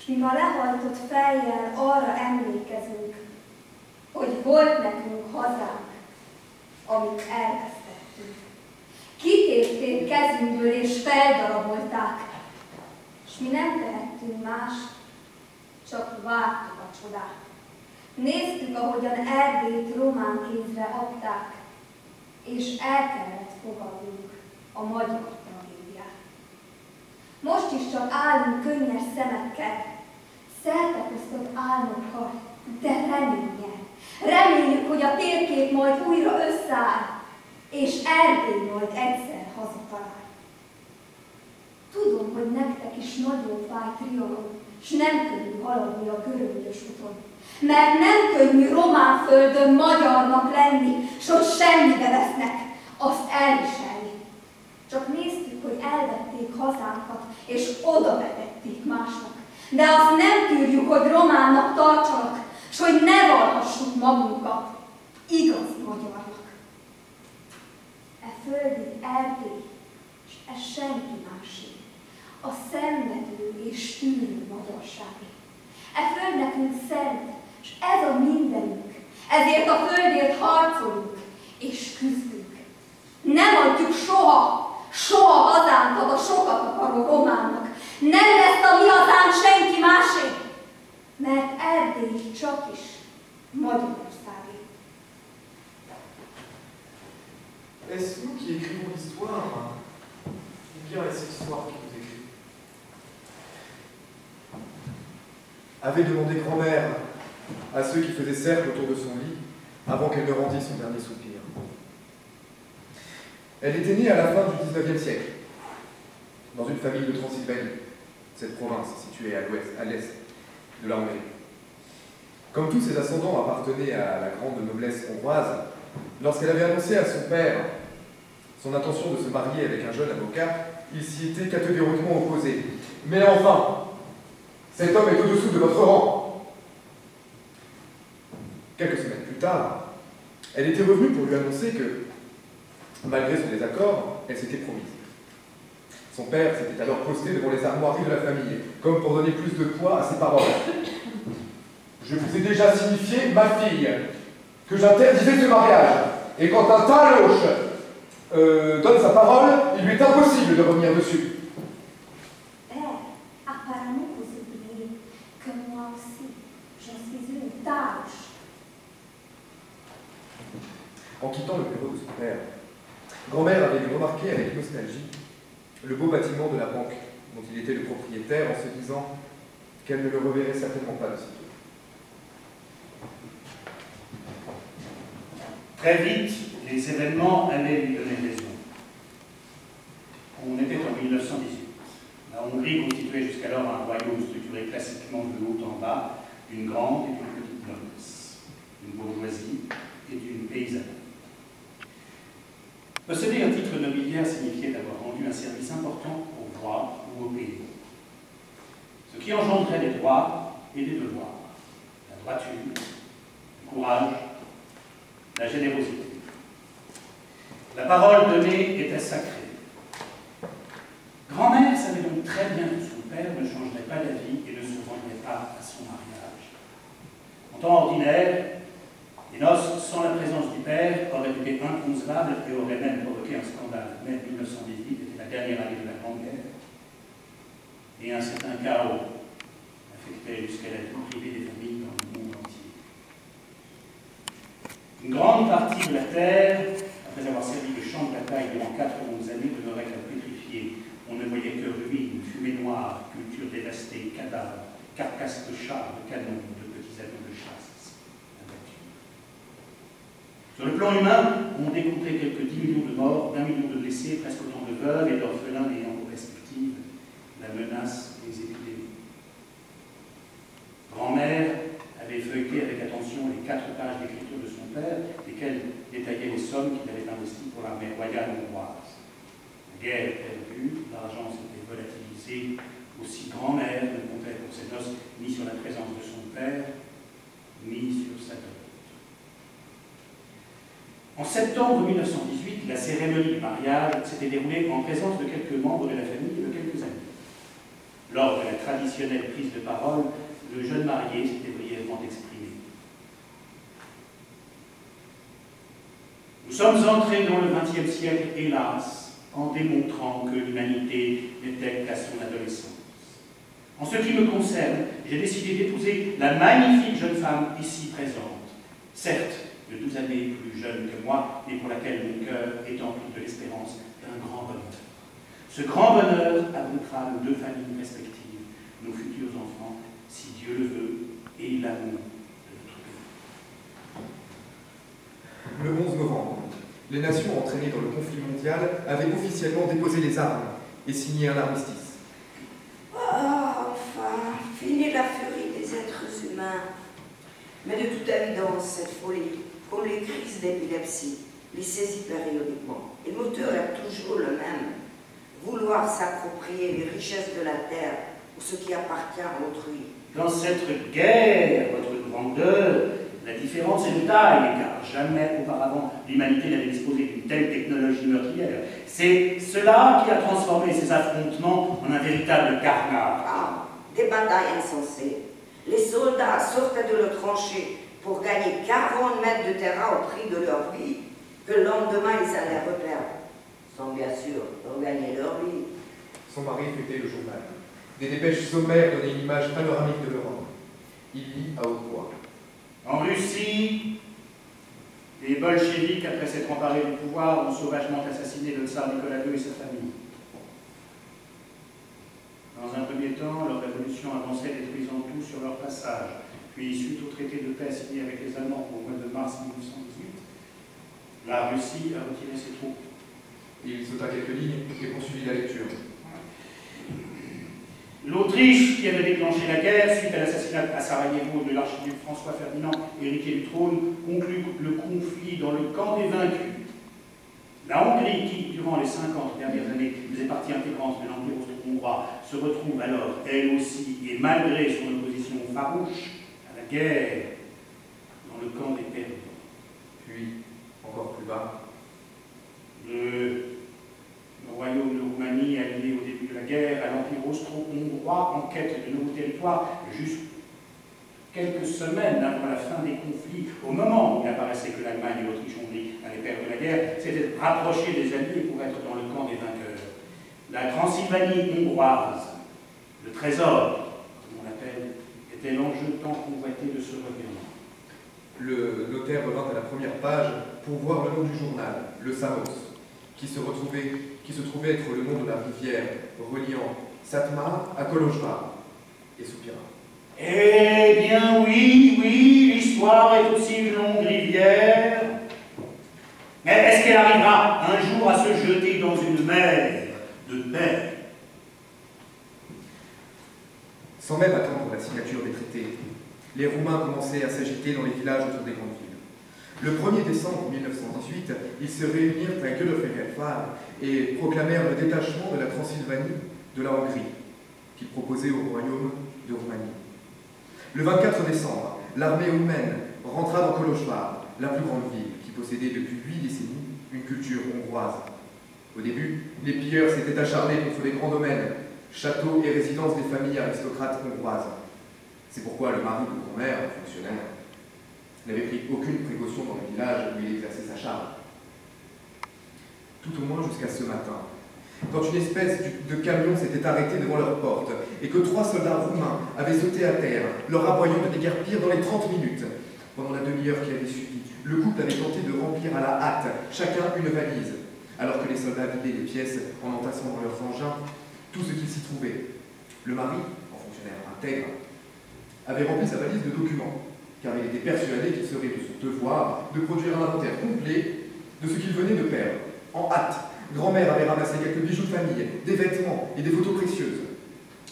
és mi ma lehajtott fejjel arra emlékezünk, hogy volt nekünk hazánk, amit elvesztettünk. Kitépték kezünkből és feldarabolták, és mi nem tehettünk más, csak vártuk a csodát. Néztük, ahogyan Erdélyt román kézre adták, és el kellett fogadnunk a magyar tragédiát. Most is csak állunk könnyes szemekkel, szertefosztott álmokkal, de reménnyel. Reméljük, hogy a térkép majd újra összeáll, és Erdély majd egyszer hazatalál. Tudom, hogy nektek is nagyon fáj Trianon, s nem könnyű haladni a göröngyös úton. Mert nem könnyű román földön magyarnak lenni, s hogy semmibe vesznek, azt elviselni. Csak néztük, hogy elvették hazánkat, és odavetették másnak. De azt nem tűrjük, hogy románnak tartsanak, s hogy ne valhassuk magunkat igazi magyarnak. E földi Erdély, s ez senki másé, a szenvedő és tűrő magyarságé. E föld nekünk szent, s ez a mindenünk, ezért a földért harcolunk és küzdünk. Nem adjuk soha hazánkat a sokat akaró románnak. Nem lesz a mi hazánk senki másé, mert Erdély csak is Magyarországé. Est-ce nous qui écrivons l'histoire? Ou bien est-ce l'histoire qui nous écrit? Avait demandé grand-mère à ceux qui faisaient cercle autour de son lit avant qu'elle ne rendît son dernier soupir. Elle était née à la fin du XIXe siècle, dans une famille de Transylvanie, cette province située à l'ouest, à l'est de la Hongrie. Comme tous ses ascendants appartenaient à la grande noblesse hongroise, lorsqu'elle avait annoncé à son père son intention de se marier avec un jeune avocat, il s'y était catégoriquement opposé. Mais enfin, cet homme est au-dessous de votre rang. Quelques semaines plus tard, elle était revenue pour lui annoncer que, malgré son désaccord, elle s'était promise. Son père s'était alors posté devant les armoiries de la famille, comme pour donner plus de poids à ses paroles. Je vous ai déjà signifié, ma fille, que j'interdisais ce mariage. Et quand un taloche donne sa parole, il lui est impossible de revenir dessus. Apparemment, vous oubliez que moi aussi, j'en suis une tâche. En quittant le bureau de son père, grand-mère avait remarqué avec nostalgie le beau bâtiment de la banque dont il était le propriétaire en se disant qu'elle ne le reverrait certainement pas de sitôt. Très vite, les événements allaient lui donner raison. On était en 1918. La Hongrie constituait jusqu'alors un royaume structuré classiquement de haut en bas, d'une grande et d'une petite noblesse, d'une bourgeoisie et d'une paysannerie. Posséder un titre nobiliaire signifiait avoir rendu un service important au roi ou au pays, ce qui engendrait des droits et des devoirs, la droiture, le courage, la générosité. La parole donnée était sacrée. Grand-mère savait donc très bien que son père ne changerait pas d'avis et ne se rendrait pas à son mariage. En temps ordinaire, les noces sans la présence du père auraient été inconcevables et auraient même provoqué un scandale. Mai 1918 était la dernière année de la Grande Guerre et un certain chaos affectait jusqu'à la vie privée des familles dans le monde entier. Une grande partie de la terre, après avoir servi de champ de bataille durant 4 longues années, demeurait comme pétrifiée. On ne voyait que ruines, fumée noire, cultures dévastées, cadavres, carcasses de chars, de canons, de petits avions de chasse abattus. Sur le plan humain, on décomptait quelques 10 millions de morts, 1 million de blessés, presque autant de veuves et d'orphelins ayant pour perspective la menace des épidémies. Grand-mère avait feuilleté avec attention les 4 pages d'écriture de son père, lesquelles détaillaient les sommes qu'il avait investies pour l'armée royale hongroise. La guerre perdue, l'argent s'était volatilisé, aussi grand-mère ne comptait pour ses noces ni sur la présence de son père, ni sur sa dot. En septembre 1918, la cérémonie du mariage s'était déroulée en présence de quelques membres de la famille et de quelques amis. Lors de la tradition traditionnelle prise de parole, le jeune marié s'était brièvement exprimé. Nous sommes entrés dans le XXe siècle, hélas, en démontrant que l'humanité n'était qu'à son adolescence. En ce qui me concerne, j'ai décidé d'épouser la magnifique jeune femme ici présente, certes de 12 années plus jeune que moi, mais pour laquelle mon cœur est empli de l'espérance d'un grand bonheur. Ce grand bonheur abritera nos deux familles respectives, nos futurs enfants, si Dieu le veut, et l'amour de notre pays. Le 11 novembre, les nations entraînées dans le conflit mondial avaient officiellement déposé les armes et signé un armistice. Enfin, fini la furie des êtres humains. Mais de toute évidence, cette folie, comme les crises d'épilepsie, les saisit périodiquement. Et le moteur est toujours le même. Vouloir s'approprier les richesses de la terre ou ce qui appartient à autrui. Dans cette guerre, votre grandeur, la différence est de taille, car jamais auparavant l'humanité n'avait disposé d'une telle technologie meurtrière. C'est cela qui a transformé ces affrontements en un véritable carnage. Ah, des batailles insensées. Les soldats sortaient de leurs tranchées pour gagner 40 mètres de terrain au prix de leur vie, que le lendemain ils allaient reperdre, sans bien sûr regagner leur vie. Son mari fêtait le journal. Des dépêches sommaires donnaient une image panoramique de l'Europe. Il lit à haute voix. En Russie, les bolcheviks, après s'être emparés du pouvoir, ont sauvagement assassiné le tsar Nicolas II et sa famille. Dans un premier temps, leur révolution avançait, détruisant tout sur leur passage. Puis, suite au traité de paix signé avec les Allemands au mois de mars 1918, la Russie a retiré ses troupes. Il sauta quelques lignes et poursuivit la lecture. L'Autriche, qui avait déclenché la guerre suite à l'assassinat à Sarajevo de l'archiduc François Ferdinand, héritier du trône, conclut le conflit dans le camp des vaincus. La Hongrie, qui, durant les 50 dernières années, faisait partie intégrante de l'Empire austro-hongrois, se retrouve alors, elle aussi, et malgré son opposition farouche à la guerre, dans le camp des perdus. Puis, encore plus bas, Le royaume de Roumanie, allié au début de la guerre à l'Empire austro-hongrois, en quête de nouveaux territoires, juste quelques semaines avant la fin des conflits, au moment où il apparaissait que l'Allemagne et l'Autriche-Hongrie allaient perdre la guerre, s'étaient rapprochés des alliés pour être dans le camp des vainqueurs. La Transylvanie hongroise, le trésor, comme on l'appelle, était l'enjeu tant convoité de ce revirement. le notaire revint à la première page pour voir le nom du journal, le Samos, qui se trouvait être le nom de la rivière reliant Satmar à Kolozsvár, et soupira. Eh bien oui, l'histoire est aussi une longue rivière. Mais est-ce qu'elle arrivera un jour à se jeter dans une mer de paix? Sans même attendre la signature des traités, les Roumains commençaient à s'agiter dans les villages autour des grandes villes. Le 1er décembre 1918, ils se réunirent à Gödöfehérvár et proclamèrent le détachement de la Transylvanie de la Hongrie, qu'ils proposaient au royaume de Roumanie. Le 24 décembre, l'armée roumaine rentra dans Kolozsvár, la plus grande ville qui possédait depuis 8 décennies une culture hongroise. Au début, les pilleurs s'étaient acharnés contre les grands domaines, châteaux et résidences des familles aristocrates hongroises. C'est pourquoi le mari de grand-mère, fonctionnaire, n'avait pris aucune précaution dans le village où il exerçait sa charge. Tout au moins jusqu'à ce matin, quand une espèce de camion s'était arrêté devant leur porte et que 3 soldats roumains avaient sauté à terre, leur aboyant de déguerpir dans les 30 minutes. Pendant la demi-heure qui avait suivi, le couple avait tenté de remplir à la hâte, chacun une valise, alors que les soldats vidaient les pièces en entassant dans leurs engins tout ce qu'il s'y trouvait. Le mari, en fonctionnaire intègre, avait rempli sa valise de documents, car il était persuadé qu'il serait de son devoir de produire un inventaire complet de ce qu'il venait de perdre. En hâte, grand-mère avait ramassé quelques bijoux de famille, des vêtements et des photos précieuses,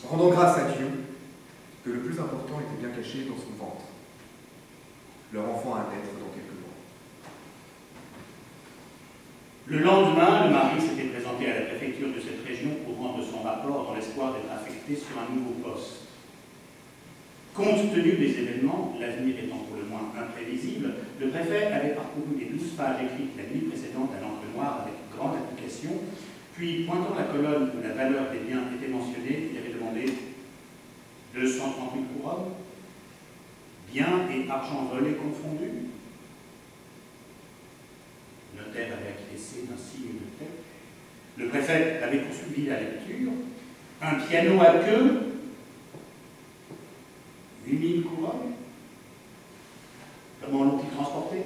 rendant grâce à Dieu que le plus important était bien caché dans son ventre. Leur enfant à naître dans quelques mois. Le lendemain, le mari s'était présenté à la préfecture de cette région pour rendre son rapport dans l'espoir d'être affecté sur un nouveau poste. Compte tenu des événements, l'avenir étant pour le moins imprévisible, le préfet avait parcouru les 12 pages écrites la nuit précédente à l'encre noire avec grande application, puis, pointant la colonne où la valeur des biens était mentionnée, il avait demandé « 230 000 couronnes, biens et argent volé confondus. Le notaire avait acquiescé d'un signe de tête. Le préfet avait poursuivi la lecture. Un piano à queue, 8 000 couronnes. Comment l'ont-ils transporté?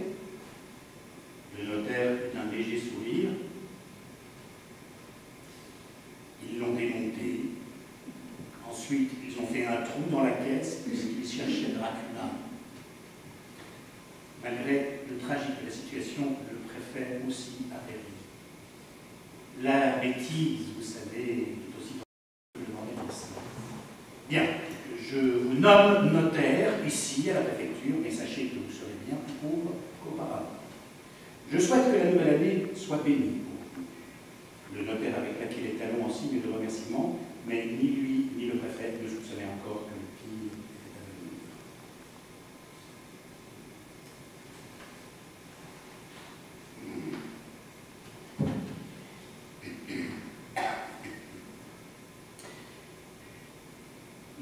Le notaire eut un léger sourire. Ils l'ont démonté. Ensuite, ils ont fait un trou dans la caisse puisqu'ils cherchaient Dracula. Malgré le tragique de la situation, le préfet aussi avait ri. La bêtise, vous savez, est aussi que le demander merci. Bien, je vous nomme notaire ici à la préfecture, et sachez que vous serez bien plus pauvre qu'auparavant. Je souhaite que la nouvelle année soit bénie pour vous. Le notaire avait claqué les talons en signe de remerciement, mais ni lui ni le préfet ne soupçonnaient encore que le pire était à venir.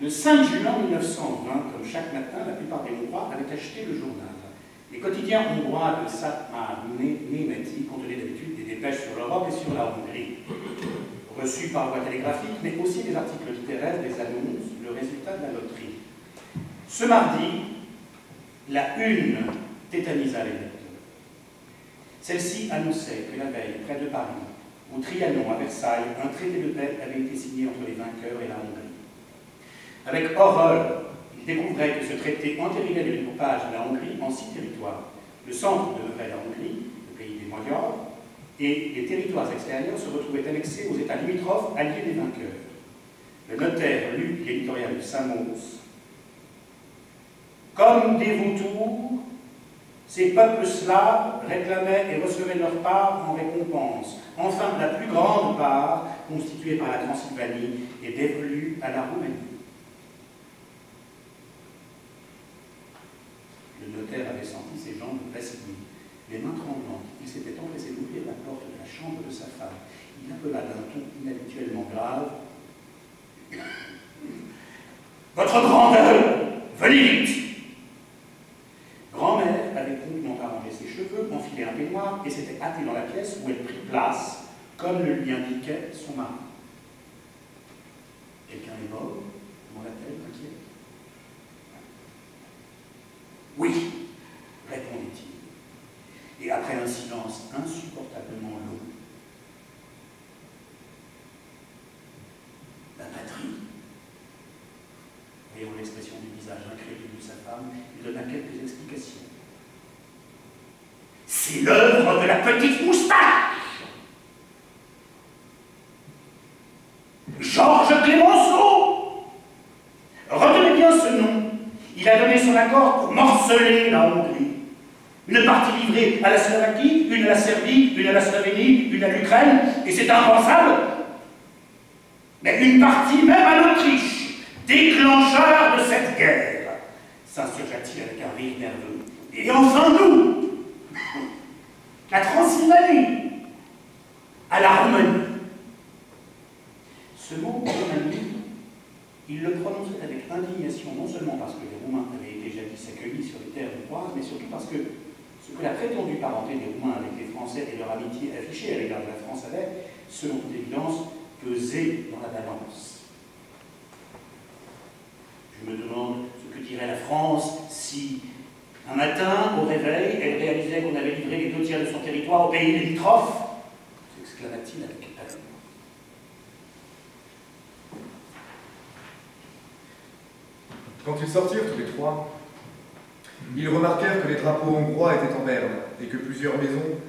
Le 5 juin 1920, comme chaque matin, la plupart des Hongrois avaient acheté le journal. Les quotidiens hongrois de Szatmár Németi contenaient d'habitude des dépêches sur l'Europe et sur la Hongrie, reçues par voie télégraphique, mais aussi des articles littéraires, des annonces, le résultat de la loterie. Ce mardi, la une tétanisa les lecteurs. Celle-ci annonçait que la veille, près de Paris, au Trianon, à Versailles, un traité de paix avait été signé entre les vainqueurs et la Hongrie. Avec horreur, il découvrait que ce traité entérinait le découpage de la Hongrie en 6 territoires. Le centre demeurait la Hongrie, le pays des Magyars, et les territoires extérieurs se retrouvaient annexés aux États limitrophes alliés des vainqueurs. Le notaire lut l'éditorial de Samos. Comme des vautours, ces peuples slaves réclamaient et recevaient leur part en récompense. Enfin, la plus grande part, constituée par la Transylvanie, est dévolue à la Roumanie. Le notaire avait senti ses jambes vaciller, les mains tremblantes. Il s'était empressé d'ouvrir la porte de la chambre de sa femme. Il appela d'un ton inhabituellement grave. « Votre grandeur, venez vite !» Grand-mère avait promptement arrangé ses cheveux, enfilé un peignoir et s'était hâtée dans la pièce où elle prit place, comme le lui indiquait son mari. « Quelqu'un est mort ?» demanda-t-elle inquiète. « Oui, répondit-il. Et après un silence insupportablement long, la patrie. Voyant l'expression du visage incrédule de sa femme, il donna quelques explications. C'est l'œuvre de la petite moustache. Georges Clémenceau. Retenez bien ce nom. Il a donné son accord pour morceler la Hongrie. Une partie livrée à la Slovaquie, une à la Serbie, une à la Slovénie, une à l'Ukraine, et c'est impensable. Mais une partie même à l'Autriche, déclencheur de cette guerre, s'insurgea-t-il avec un rire nerveux. Et enfin nous, la Transylvanie, à la Roumanie. Ce mot Roumanie, il le prononçait avec indignation, non seulement parce que les Roumains avaient été jadis accueillis sur les terres hongroises, mais surtout parce que ce que la prétendue parenté des Roumains avec les Français et leur amitié affichée à l'égard de la France avait, selon toute évidence, pesé dans la balance. Je me demande ce que dirait la France si, un matin, au réveil, elle réalisait qu'on avait livré les 2 tiers de son territoire au pays limitrophe, s'exclama-t-il avec haine. Quand ils sortirent tous les trois, ils remarquèrent que les drapeaux hongrois étaient en berne et que plusieurs maisons,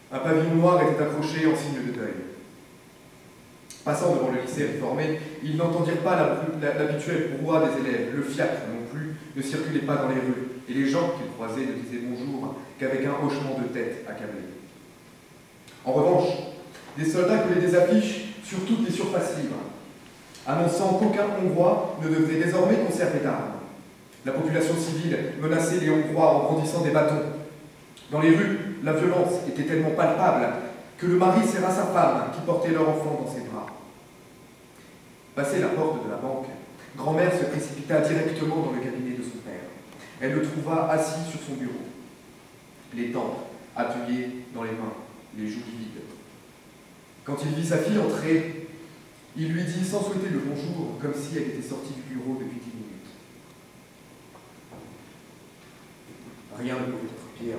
un pavillon noir était accroché en signe de deuil. Passant devant le lycée réformé, ils n'entendirent pas l'habituel brouhaha des élèves. Le fiacre non plus ne circulait pas dans les rues, et les gens qu'ils croisaient ne disaient bonjour qu'avec un hochement de tête accablé. En revanche, des soldats collaient des affiches sur toutes les surfaces libres, annonçant qu'aucun Hongrois ne devait désormais conserver d'armes. La population civile menaçait les Hongrois en brandissant des bâtons. Dans les rues, la violence était tellement palpable que le mari serra sa femme qui portait leur enfant dans ses bras. Passé la porte de la banque, Grand-mère se précipita directement dans le cabinet de son père. Elle le trouva assis sur son bureau, les tempes appuyées dans les mains, les joues livides. Quand il vit sa fille entrer, il lui dit sans souhaiter le bonjour, comme si elle était sortie du bureau depuis 10 minutes. Rien ne pouvait être pire.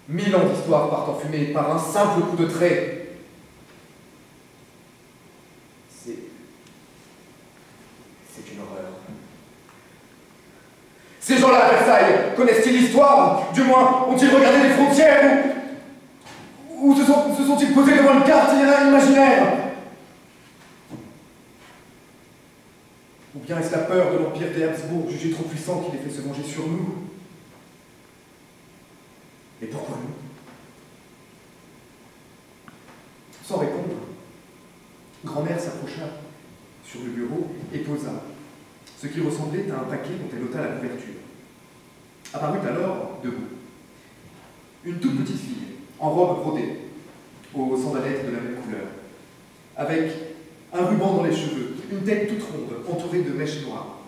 1000 ans d'histoire partent en fumée par un simple coup de trait. C'est une horreur. Ces gens-là à Versailles, connaissent-ils l'histoire? Du moins, ont-ils regardé les frontières? Ou se sont-ils posés devant une carte imaginaire? Ou bien est-ce la peur de l'Empire des Habsbourg, jugé trop puissant, qui les fait se venger sur nous? Et pourquoi nous? Sans répondre, grand-mère s'approcha sur le bureau et posa ce qui ressemblait à un paquet dont elle ôta la couverture. Apparut alors, debout, une toute petite fille, en robe brodée, aux sandalettes de la même couleur, avec un ruban dans les cheveux, une tête toute ronde, entourée de mèches noires,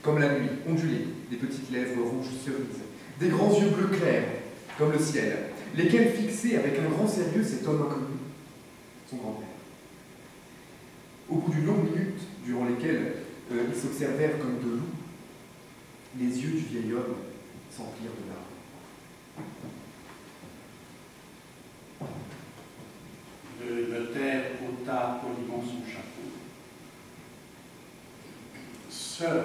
comme la nuit, ondulée, des petites lèvres rouges cerises, des grands yeux bleus clairs, comme le ciel, lesquels fixaient avec un grand sérieux cet homme inconnu, son grand-père. Au bout d'une longue minute, durant lesquelles ils s'observèrent comme de loups, les yeux du vieil homme s'emplirent de larmes. Le notaire ôta poliment son chapeau. Sœur,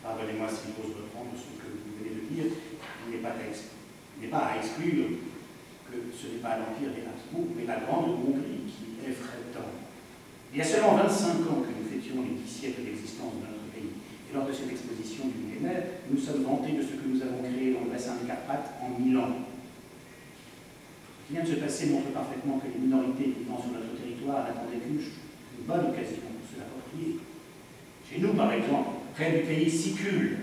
pardonnez-moi si j'ose reprendre ce que vous venez de dire, il n'est pas à exclure que ce n'est pas l'Empire des Habsbourg, mais la Grande Hongrie qui effraie tant. Il y a seulement 25 ans que nous fêtions les 10 siècles d'existence de notre pays. Et lors de cette exposition du millénaire, nous sommes vantés de ce que nous avons créé dans le bassin des Carpates en 1000 ans. Ce qui vient de se passer montre parfaitement que les minorités vivant sur notre territoire n'attendaient qu'une bonne occasion pour se l'approprier. Chez nous, par exemple, près du pays Sicule,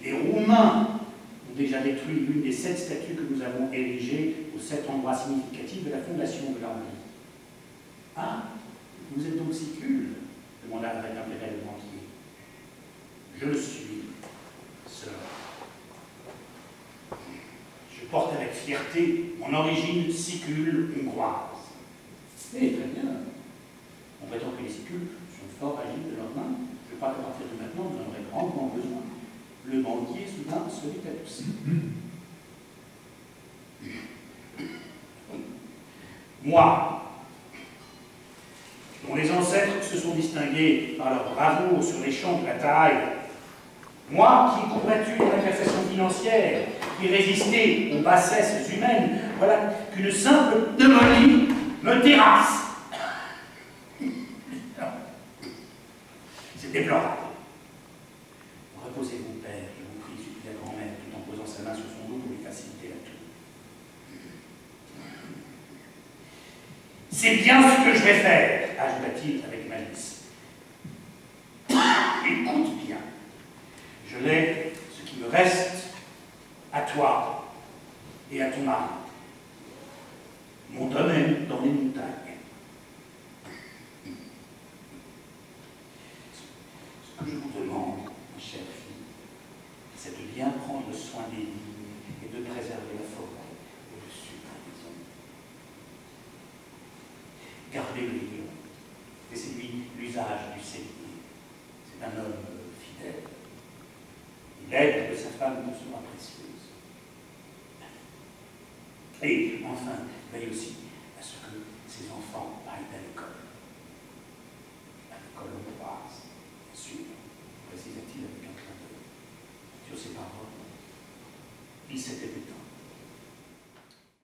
les Roumains ont déjà détruit l'une des 7 statues que nous avons érigées aux 7 endroits significatifs de la fondation de la Hongrie. Ah, vous êtes donc Sicule? Demanda avec intérêt le banquier. Je le suis, sœur. Je porte avec fierté mon origine sicule hongroise. Eh, très bien. On prétend que les Sicules sont fort agiles de leurs mains. Je crois qu'à partir de maintenant, vous en aurez grandement besoin. Le banquier soudain se mit à tousser. Moi, dont les ancêtres se sont distingués par leur bravoure sur les champs de bataille, moi qui ai combattu la malversation financière, qui ai résisté aux bassesses humaines, voilà qu'une simple pneumonie me terrasse. C'est déplorable. Reposez-vous, père, je vous prie, supplie la grand-mère, tout en posant sa main sur son dos pour lui faciliter la toux. C'est bien ce que je vais faire, ajouta-t-il avec malice. Écoute bien, je lègue ce qui me reste à toi et à ton mari. Mon domaine dans les montagnes. Ce que je vous demande, ma chère fille, c'est de bien prendre soin des vignes et de préserver la forêt au-dessus de la maison. Gardez le lion, laissez-lui l'usage du cellier. C'est un homme fidèle. L'aide de sa femme nous sera précieuse. Et enfin, veille aussi à ce que ses enfants aillent à l'école. À l'école hongroise, bien sûr, précisa-t-il avec un clin d'œil. Sur ces paroles, il s'était éteint.